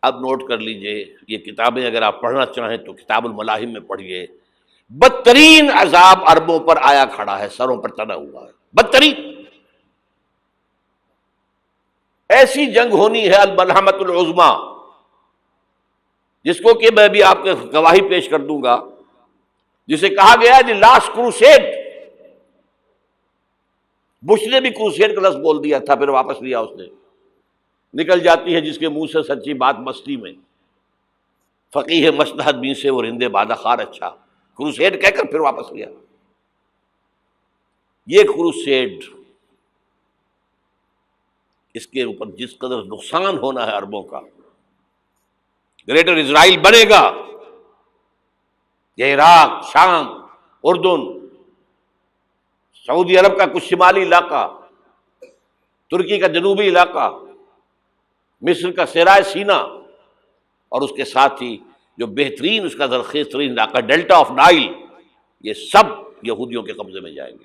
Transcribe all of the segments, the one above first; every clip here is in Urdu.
اب نوٹ کر لیجئے، یہ کتابیں اگر آپ پڑھنا چاہیں تو کتاب الملاحم میں پڑھیے، بدترین عذاب عربوں پر آیا کھڑا ہے، سروں پر تنا ہوا ہے، بدترین ایسی جنگ ہونی ہے الملحمۃ العظمی، جس کو کہ میں بھی آپ کے گواہی پیش کر دوں گا، جسے کہا گیا ہے دی لاسٹ کروسیڈ۔ بش نے بھی کروسیڈ کا لفظ بول دیا تھا، پھر واپس لیا اس نے، نکل جاتی ہے جس کے منہ سے سچی بات مستی میں، فقیہ مصلحت بین سے وہ رندے بادہ خار اچھا، کروسیڈ کہہ کر پھر واپس لیا۔ یہ کروسیڈ، اس کے اوپر جس قدر نقصان ہونا ہے عربوں کا، گریٹر اسرائیل بنے گا، یہ عراق، شام، اردن، سعودی عرب کا کچھ شمالی علاقہ، ترکی کا جنوبی علاقہ، مصر کا صحرائے سینا، اور اس کے ساتھ ہی جو بہترین اس کا زرخیز ترین علاقہ ڈیلٹا آف نائل، یہ سب یہودیوں کے قبضے میں جائیں گے۔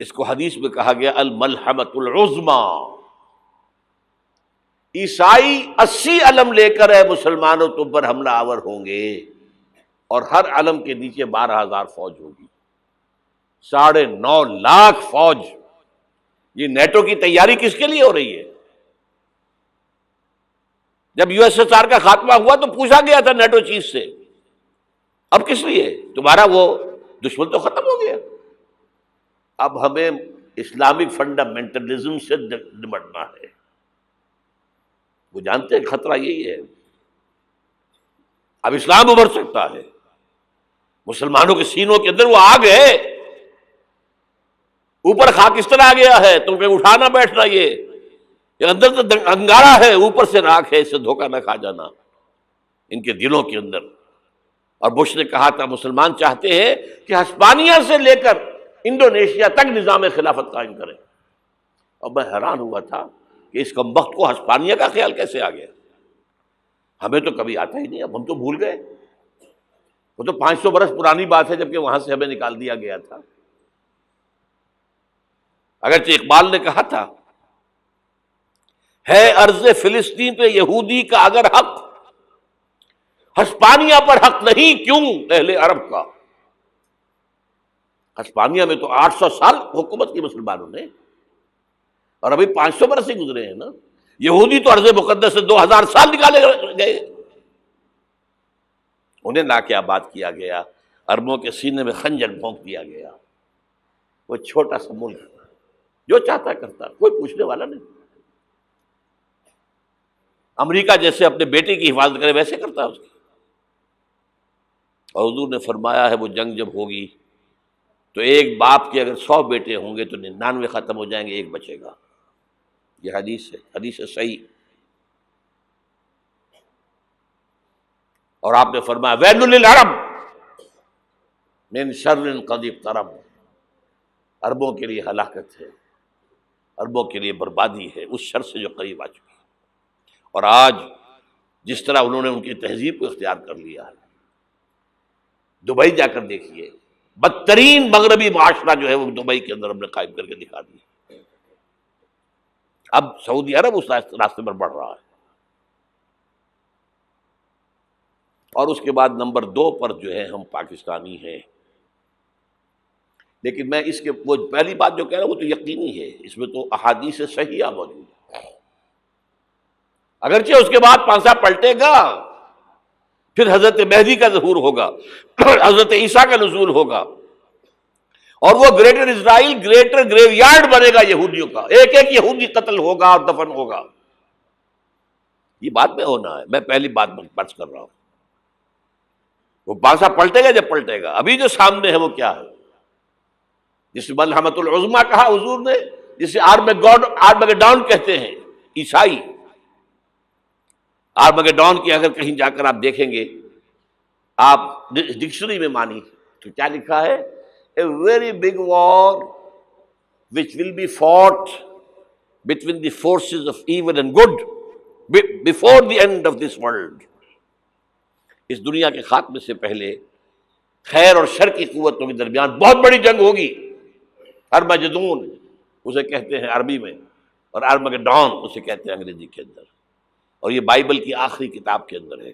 اس کو حدیث میں کہا گیا الملحمۃ العظمی۔ عیسائی 80 علم لے کر مسلمانوں تم پر حملہ آور ہوں گے، اور ہر علم کے نیچے 12,000 فوج ہوگی، 9.5 لاکھ فوج۔ یہ نیٹو کی تیاری کس کے لیے ہو رہی ہے؟ جب یو ایس ایس آر کا خاتمہ ہوا تو پوچھا گیا تھا نیٹو چیف سے، اب کس لیے؟ تمہارا وہ دشمن تو ختم ہو گیا، اب ہمیں اسلامک فنڈامنٹلزم سے نمٹنا ہے۔ وہ جانتے ہیں خطرہ یہی ہے، اب اسلام ابھر سکتا ہے، مسلمانوں کے سینوں کے اندر وہ آگ ہے، اوپر خاکستر آ گیا ہے، تم کہیں اٹھانا بیٹھنا، یہ اندر تو انگارہ ہے، اوپر سے راکھ ہے، اس سے دھوکہ نہ کھا جانا ان کے دلوں کے اندر۔ اور بش نے کہا تھا مسلمان چاہتے ہیں کہ ہسپانیہ سے لے کر انڈونیشیا تک نظام خلافت قائم کریں، اور میں حیران ہوا تھا کہ اس کمبخت کو ہسپانیہ کا خیال کیسے آ گیا؟ ہمیں تو کبھی آتا ہی نہیں، اب ہم تو بھول گئے، وہ تو 500 برس پرانی بات ہے، جبکہ وہاں سے ہمیں نکال دیا گیا تھا۔ اگرچہ اقبال نے کہا تھا ہے ارض فلسطین پہ یہودی کا اگر حق، ہسپانیہ پر حق نہیں کیوں اہل عرب کا؟ ہسپانیہ میں تو 800 سال حکومت کی مسلمانوں نے، اور ابھی 500 برس ہی گزرے ہیں نا۔ یہودی تو ارض مقدس سے 2000 سال نکالے گئے، انہیں نہ کیا بات کیا گیا، عربوں کے سینے میں خنجر بھونک دیا گیا۔ وہ چھوٹا سا ملک جو چاہتا کرتا، کوئی پوچھنے والا نہیں۔ امریکہ جیسے اپنے بیٹے کی حفاظت کرے ویسے کرتا ہے اس کی۔ اور حضور نے فرمایا ہے وہ جنگ جب ہوگی تو ایک باپ کے اگر 100 بیٹے ہوں گے تو 99 ختم ہو جائیں گے، ایک بچے گا۔ یہ حدیث ہے، حدیث ہے صحیح۔ اور آپ نے فرمایا ویل للعرب من شر قد اقترب، عربوں کے لیے ہلاکت ہے، عربوں کے لیے بربادی ہے اس شر سے جو قریب آ چکی ہے۔ اور آج جس طرح انہوں نے ان کی تہذیب کو اختیار کر لیا ہے، دبئی جا کر دیکھیے، بدترین مغربی معاشرہ جو ہے وہ دبئی کے اندر ہم نے قائم کر کے دکھا دیا۔ اب سعودی عرب اس راستے پر بڑھ رہا ہے۔ اور اس کے بعد نمبر 2 پر جو ہے ہم پاکستانی ہیں، لیکن میں اس کے وہ پہلی بات جو کہہ رہا ہوں وہ تو یقینی ہے، اس میں تو احادیث صحیحہ موجود ہے۔ اگرچہ اس کے بعد پانسا پلٹے گا، پھر حضرت مہدی کا ظہور ہوگا، حضرت عیسیٰ کا نزول ہوگا، اور وہ گریٹر اسرائیل گریٹر گریو یارڈ بنے گا یہودیوں کا، ایک ایک یہودی قتل ہوگا اور دفن ہوگا۔ یہ بات میں ہونا ہے، میں پہلی بات بچ کر رہا ہوں۔ وہ پانسا پلٹے گا جب پلٹے گا، ابھی جو سامنے ہے وہ کیا ہے؟ جس ملحمۃ العظمی کہا حضور نے، جسے آرمگیڈون کہتے ہیں عیسائی۔ آرمگیڈون کی اگر کہیں جا کر آپ دیکھیں گے، آپ ڈکشنری میں مانی تو کیا لکھا ہے؟ A very big war which will be fought between the forces of evil and good before the end of this world۔ اس دنیا کے خاتمے سے پہلے خیر اور شر کی قوتوں کے درمیان بہت بڑی جنگ ہوگی۔ ارمجدون اسے کہتے ہیں عربی میں، اور آرمگیڈون اسے کہتے ہیں انگریزی کے اندر۔ اور یہ بائبل کی آخری کتاب کے اندر ہے،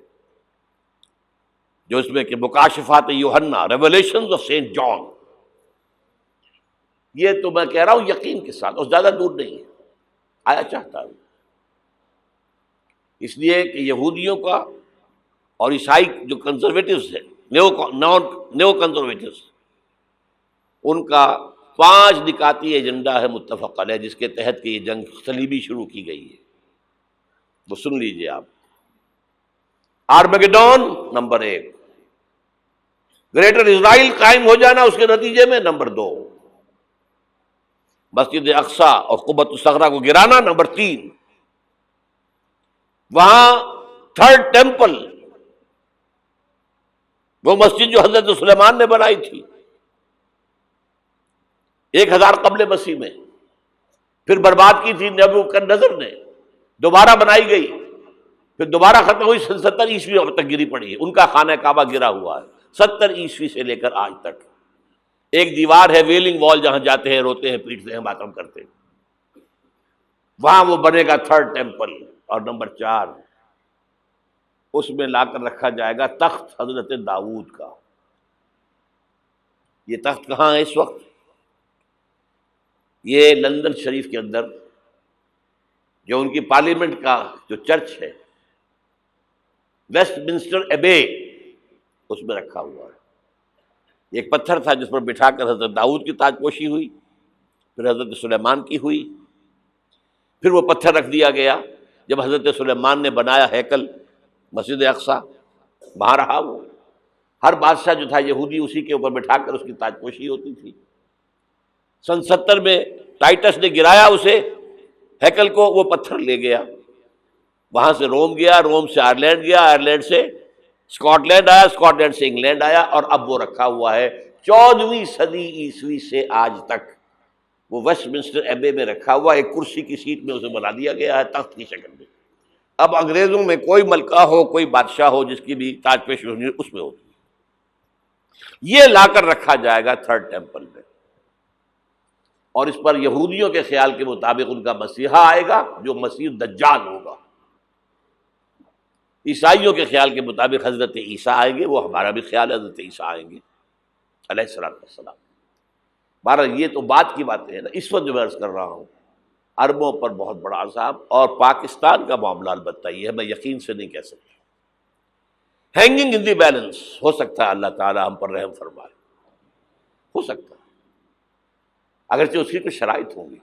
جو اس میں کہ مکاشفات یوحنا، ریولیشنز آف سینٹ جان. یہ تو میں کہہ رہا ہوں یقین کے ساتھ، اور زیادہ دور نہیں ہے، آیا چاہتا ہوں. اس لیے کہ یہودیوں کا اور عیسائی جو کنزرویٹوز ہیں، نیو کنزرویٹوز، ان کا 5 نکاتی ایجنڈا ہے متفق علیہ، جس کے تحت کہ یہ جنگ صلیبی شروع کی گئی ہے. وہ سن لیجئے آپ. آرمیگیڈون نمبر 1، گریٹر اسرائیل قائم ہو جانا اس کے نتیجے میں نمبر 2، مسجد اقصی اور قبۃ الصغریٰ کو گرانا نمبر 3، وہاں تھرڈ ٹیمپل، وہ مسجد جو حضرت سلیمان نے بنائی تھی 1000 قبل مسیح میں، پھر برباد کی تھی نبوکدنضر نے، دوبارہ بنائی گئی، پھر دوبارہ ختم ہوئی 70 عیسوی تک گری پڑی ہے. ان کا خانہ کعبہ گرا ہوا ہے 70 عیسوی سے لے کر آج تک. ایک دیوار ہے ویلنگ وال، جہاں جاتے ہیں، روتے ہیں، پیٹتے ہیں، ماتم کرتے ہیں، وہاں وہ بنے گا تھرڈ ٹیمپل. اور نمبر 4، اس میں لا کر رکھا جائے گا تخت حضرت داؤد کا. یہ تخت کہاں ہے اس وقت؟ یہ لندن شریف کے اندر، جو ان کی پارلیمنٹ کا جو چرچ ہے، ویسٹ منسٹر ایبے، اس میں رکھا ہوا ہے. ایک پتھر تھا جس پر بٹھا کر حضرت داؤد کی تاج پوشی ہوئی، پھر حضرت سلیمان کی ہوئی، پھر وہ پتھر رکھ دیا گیا جب حضرت سلیمان نے بنایا ہیکل مسجد اقصی، وہاں رہا وہ. ہر بادشاہ جو تھا یہودی اسی کے اوپر بٹھا کر اس کی تاج پوشی ہوتی تھی. سن 70 میں ٹائٹس نے گرایا اسے، ہیکل کو، وہ پتھر لے گیا، وہاں سے روم گیا، روم سے آئرلینڈ گیا، آئرلینڈ سے اسکاٹ لینڈ آیا، اسکاٹ لینڈ سے انگلینڈ آیا، اور اب وہ رکھا ہوا ہے 14ویں صدی عیسوی سے آج تک. وہ ویسٹ منسٹر ایبے میں رکھا ہوا، ایک کرسی کی سیٹ میں اسے بنا دیا گیا ہے تخت کی شکل میں. اب انگریزوں میں کوئی ملکہ ہو، کوئی بادشاہ ہو جس کی بھی تاج پوشی ہونی اس میں ہوتی. یہ لا کر رکھا جائے گا تھرڈ ٹیمپل میں، اور اس پر یہودیوں کے خیال کے مطابق ان کا مسیحا آئے گا جو مسیح دجال ہوگا. عیسائیوں کے خیال کے مطابق حضرت عیسیٰ آئیں گے، وہ ہمارا بھی خیال ہے حضرت عیسیٰ آئیں گے علیہ السلام. بہرحال یہ تو بات کی باتیں ہیں نا. اس وقت جو میں عرض کر رہا ہوں، عربوں پر بہت بڑا عذاب، اور پاکستان کا معاملہ البتہ یہ ہے، میں یقین سے نہیں کہہ سکتا. ہینگنگ ان دی بیلنس، ہو سکتا ہے اللہ تعالیٰ ہم پر رحم فرمائے، ہو سکتا ہے، اگرچہ اس کی کچھ شرائط ہوں گی.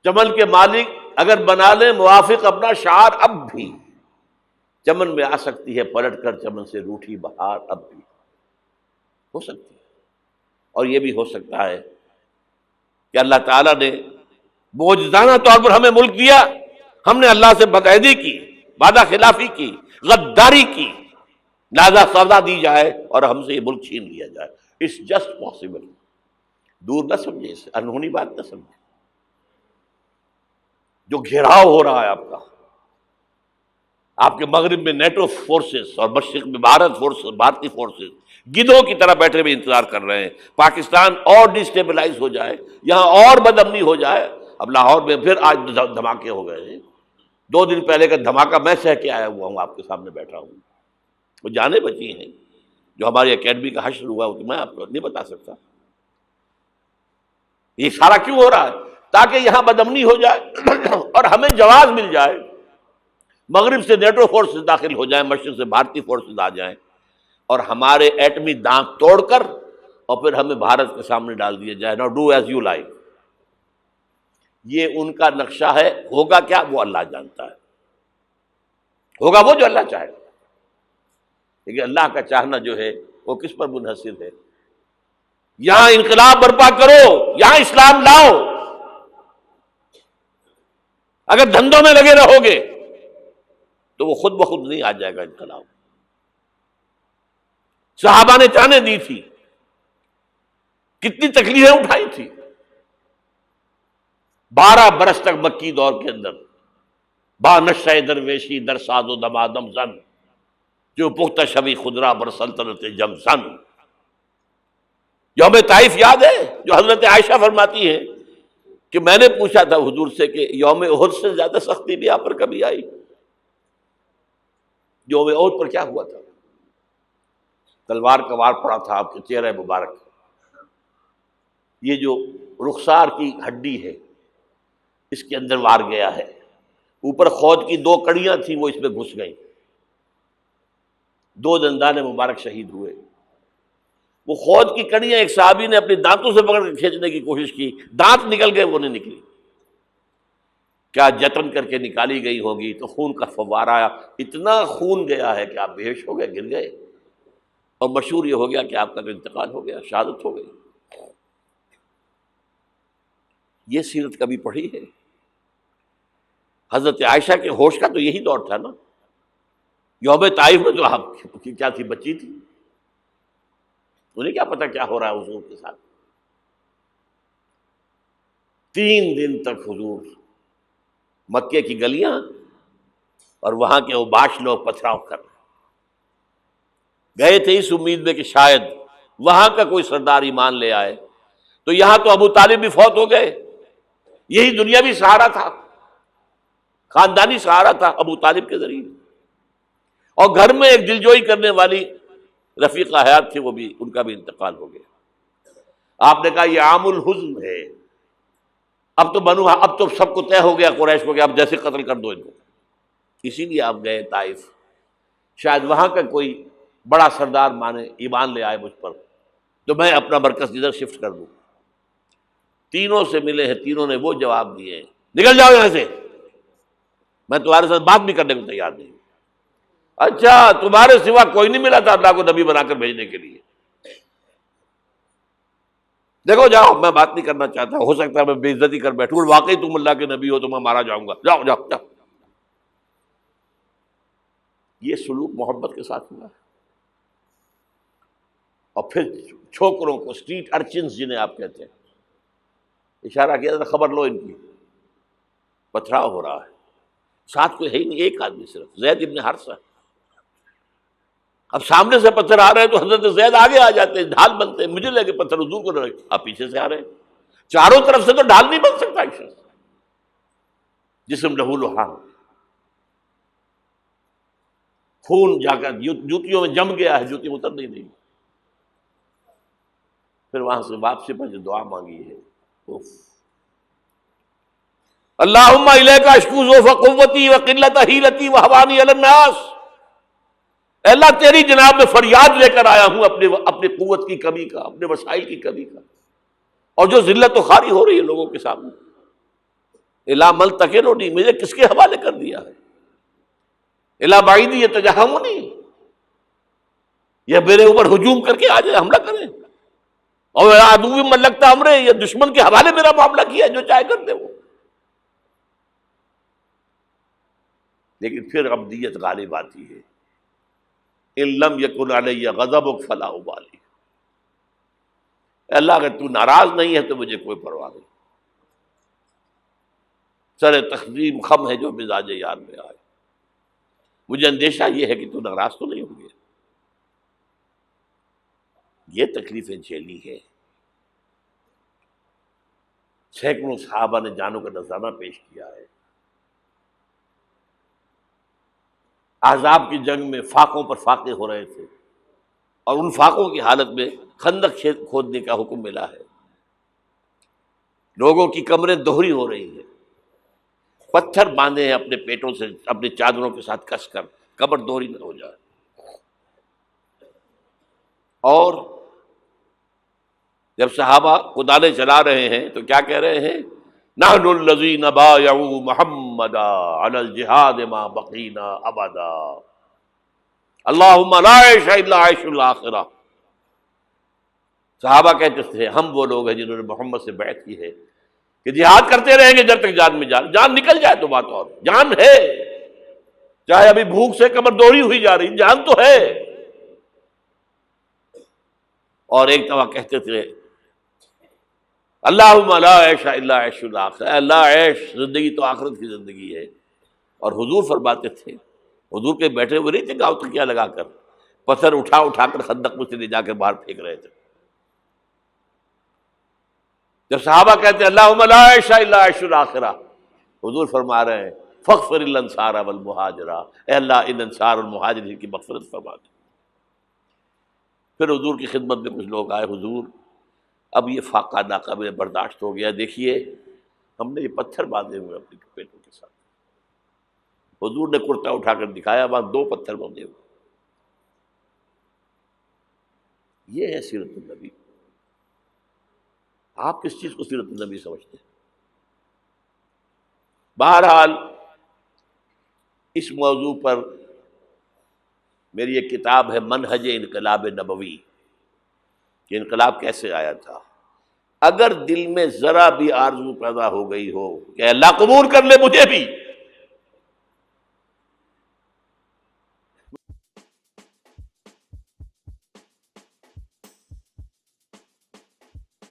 چمن کے مالک اگر بنا لیں موافق اپنا شعار، اب بھی چمن میں آ سکتی ہے پلٹ کر چمن سے روٹھی بہار، اب بھی ہو سکتی ہے. اور یہ بھی ہو سکتا ہے کہ اللہ تعالیٰ نے معجزانہ طور پر ہمیں ملک دیا، ہم نے اللہ سے بدعہدی کی، وعدہ خلافی کی، غداری کی، لہذا سزا دی جائے اور ہم سے یہ ملک چھین لیا جائے. It's just possible. دور نہ سمجھے اسے، انہونی بات نہ سمجھے. جو گھیراؤ ہو رہا ہے آپ کے مغرب میں نیٹو فورسز اور مشرق میں بھارتی فورسز گدھوں کی طرح بیٹھے ہوئے انتظار کر رہے ہیں پاکستان اور ڈسٹیبلائز ہو جائے، یہاں اور بدامنی ہو جائے. اب لاہور میں پھر آج دھماکے ہو گئے ہیں. 2 دن پہلے کا دھماکہ میں سہ کے آیا ہوا ہوں، آپ کے سامنے بیٹھا ہوں. وہ جانیں بچی ہیں جو ہماری اکیڈمی کا حشر ہوا، تو میں آپ کو نہیں بتا سکتا. یہ سارا کیوں ہو رہا ہے؟ تاکہ یہاں بدامنی ہو جائے اور ہمیں جواز مل جائے. مغرب سے نیٹو فورسز داخل ہو جائیں، مشرق سے بھارتی فورسز آ جائیں، اور ہمارے ایٹمی دانت توڑ کر اور پھر ہمیں بھارت کے سامنے ڈال دیا جائے. نو ڈو ایز یو لائک. یہ ان کا نقشہ ہے. ہوگا کیا وہ اللہ جانتا ہے، ہوگا وہ جو اللہ چاہے. لیکن اللہ کا چاہنا جو ہے وہ کس پر منحصر ہے؟ یہاں انقلاب برپا کرو، یہاں اسلام لاؤ. اگر دھندوں میں لگے رہو گے تو وہ خود بخود نہیں آ جائے گا انقلاب. صحابہ نے جانیں دی تھی، کتنی تکلیفیں اٹھائی تھی. 12 برس تک مکی دور کے اندر با نشہ درویشی در ساز و دمادم زن، جو پختہ شبی خدرا بر سلطنت جم زن. یوم طائف یاد ہے جو حضرت عائشہ فرماتی ہے کہ میں نے پوچھا تھا حضور سے کہ یوم احد سے زیادہ سختی بھی آپ پر کبھی آئی؟ یوم احد پر کیا ہوا تھا؟ تلوار کا وار پڑا تھا آپ کے چہرہ مبارک، یہ جو رخسار کی ہڈی ہے اس کے اندر وار گیا ہے، اوپر خود کی 2 کڑیاں تھیں وہ اس میں گھس گئیں، 2 دندان مبارک شہید ہوئے۔ وہ خود کی کڑیاں ایک صحابی نے اپنے دانتوں سے پکڑ کے کھینچنے کی کوشش کی، دانت نکل گئے، وہ نہیں نکلی، کیا جتن کر کے نکالی گئی ہوگی تو خون کا فوارہ آیا، اتنا خون گیا ہے کہ آپ بے ہوش ہو گئے، گر گئے، اور مشہور یہ ہو گیا کہ آپ کا تو انتقال ہو گیا، شہادت ہو گئی۔ یہ سیرت کبھی پڑھی ہے؟ حضرت عائشہ کے ہوش کا تو یہی دور تھا نا، یوم طائف میں تو آپ کی کیا تھی، بچی تھی، انہیں کیا پتا کیا ہو رہا ہے حضور کے ساتھ۔ 3 دن تک حضور مکے کی گلیاں اور وہاں کے اوباش لوگ پتھراؤ کر رہے گئے تھے اس امید میں کہ شاید وہاں کا کوئی سردار ایمان لے آئے، تو یہاں تو ابو طالب بھی فوت ہو گئے، یہی دنیاوی سہارا تھا، خاندانی سہارا تھا ابو طالب کے ذریعے، اور گھر میں ایک دلجوئی کرنے والی رفیقہ حیات تھی، وہ بھی، ان کا بھی انتقال ہو گیا۔ آپ نے کہا یہ عام الحزن ہے، اب تو سب کو طے ہو گیا قریش کو کہ اب جیسے قتل کر دو ان کو، اسی لیے آپ گئے طائف، شاید وہاں کا کوئی بڑا سردار مانے ایمان لے آئے مجھ پر تو میں اپنا مرکز ادھر شفٹ کر دوں۔ تینوں سے ملے ہیں، تینوں نے وہ جواب دیے ہیں، نکل جاؤ یہاں سے، میں تمہارے ساتھ بات بھی کرنے کو تیار نہیں۔ اچھا، تمہارے سوا کوئی نہیں ملا تھا اللہ کو نبی بنا کر بھیجنے کے لیے؟ دیکھو جاؤ، میں بات نہیں کرنا چاہتا، ہو سکتا ہے میں بے عزتی کر بیٹھوں، اور واقعی تم اللہ کے نبی ہو تو میں مارا جاؤں گا، جاؤ جاؤ جاؤ۔ یہ سلوک محبت کے ساتھ ہوا ہے۔ اور پھر چھوکروں کو، اسٹریٹ ارچنز جنہیں آپ کہتے ہیں، اشارہ کیا تھا، خبر لو ان کی، پتھراؤ ہو رہا ہے، ساتھ کوئی ہے ہی نہیں، ایک آدمی صرف، زید ابن حارثہ۔ اب سامنے سے پتھر آ رہے ہیں تو حضرت زید آگے آ جاتے ہیں، ڈھال بنتے ہیں، مجھے لگے پتھر حضور کو لگے، آپ پیچھے سے آ رہے ہیں، چاروں طرف سے تو ڈھال نہیں بن سکتا ایک شخص، جسم لہو لہان، خون جا کر جوتیوں میں جم گیا ہے، جوتی اتر نہیں رہی۔ پھر وہاں سے واپسی پر جو دعا مانگی ہے، اللہم الیک اشکو ضعف قوتی وقلت حیلتی وہوانی علی الناس، اے اللہ تیری جناب میں فریاد لے کر آیا ہوں اپنی قوت کی کمی کا، اپنے وسائل کی کمی کا، اور جو ذلت و خواری ہو رہی ہے لوگوں کے سامنے، الا ملتقننی، مجھے کس کے حوالے کر دیا ہے، الا بعیدی یتجہمنی، یہ میرے اوپر ہجوم کر کے آ جائے، حملہ کریں، اور عدو من لگتا امرے، یہ دشمن کے حوالے میرا معاملہ کیا، جو چاہے کر دے وہ۔ لیکن پھر عبدیت غالب آتی ہے، ان لم یکن علی غضبک فلا ابالی، اے اللہ اگر تو ناراض نہیں ہے تو مجھے کوئی پرواہ نہیں، سر تقسیم خم ہے جو مزاج یار میں آئے، مجھے اندیشہ یہ ہے کہ تو ناراض تو نہیں ہو گیا۔ یہ تکلیفیں جھیلی ہے، سینکڑوں صحابہ نے جانوں کا نذرانہ پیش کیا ہے، احزاب کی جنگ میں فاقوں پر فاقے ہو رہے تھے، اور ان فاقوں کی حالت میں خندق کھودنے کا حکم ملا ہے، لوگوں کی کمریں دوہری ہو رہی ہیں، پتھر باندھے ہیں اپنے پیٹوں سے، اپنے چادروں کے ساتھ کس کر کمر دوہری نہ ہو جائے، اور جب صحابہ کدالیں چلا رہے ہیں تو کیا کہہ رہے ہیں، نحن الذین بایعوا محمدا علی الجہاد ما بقینا ابدا، اللہم لا عیش الا عیش الاخرہ۔ صحابہ کہتے تھے ہم وہ لوگ ہیں جنہوں نے محمد سے بیعت کی ہے کہ جہاد کرتے رہیں گے جب تک جان میں جان نکل جائے تو بات، اور جان ہے، چاہے ابھی بھوک سے کمر دوہری ہوئی جا رہی، جان تو ہے۔ اور ایک دفعہ کہتے تھے اللہم لا عیش الا عیش الاخرہ، اللہ عیش زندگی تو آخرت کی زندگی ہے، اور حضور فرماتے تھے، حضور کے بیٹھے ہوئے نہیں تھے گاؤں تکیہ لگا کر، پتھر اٹھا کر خندق میں سے لے جا کر باہر پھینک رہے تھے، جب صحابہ کہتے ہیں اللہم لا عیش الا عیش الاخرہ، حضور فرما رہے ہیں فاغفر الانصار والمہاجرہ، اے اللہ ان انصار اور مہاجرین کی مغفرت فرما دے۔ پھر حضور کی خدمت میں کچھ لوگ آئے، حضور اب یہ فاقہ ناقابل برداشت ہو گیا، دیکھیے ہم نے یہ پتھر باندھے ہوئے اپنے پیٹوں کے ساتھ۔ حضور نے کرتا اٹھا کر دکھایا، وہاں 2 پتھر باندھے ہوئے۔ یہ ہے سیرت النبی۔ آپ کس چیز کو سیرت النبی سمجھتے ہیں؟ بہرحال اس موضوع پر میری ایک کتاب ہے منہج انقلاب نبوی، کہ انقلاب کیسے آیا تھا۔ اگر دل میں ذرا بھی آرزو پیدا ہو گئی ہو کہ اللہ قبول کر لے مجھے بھی،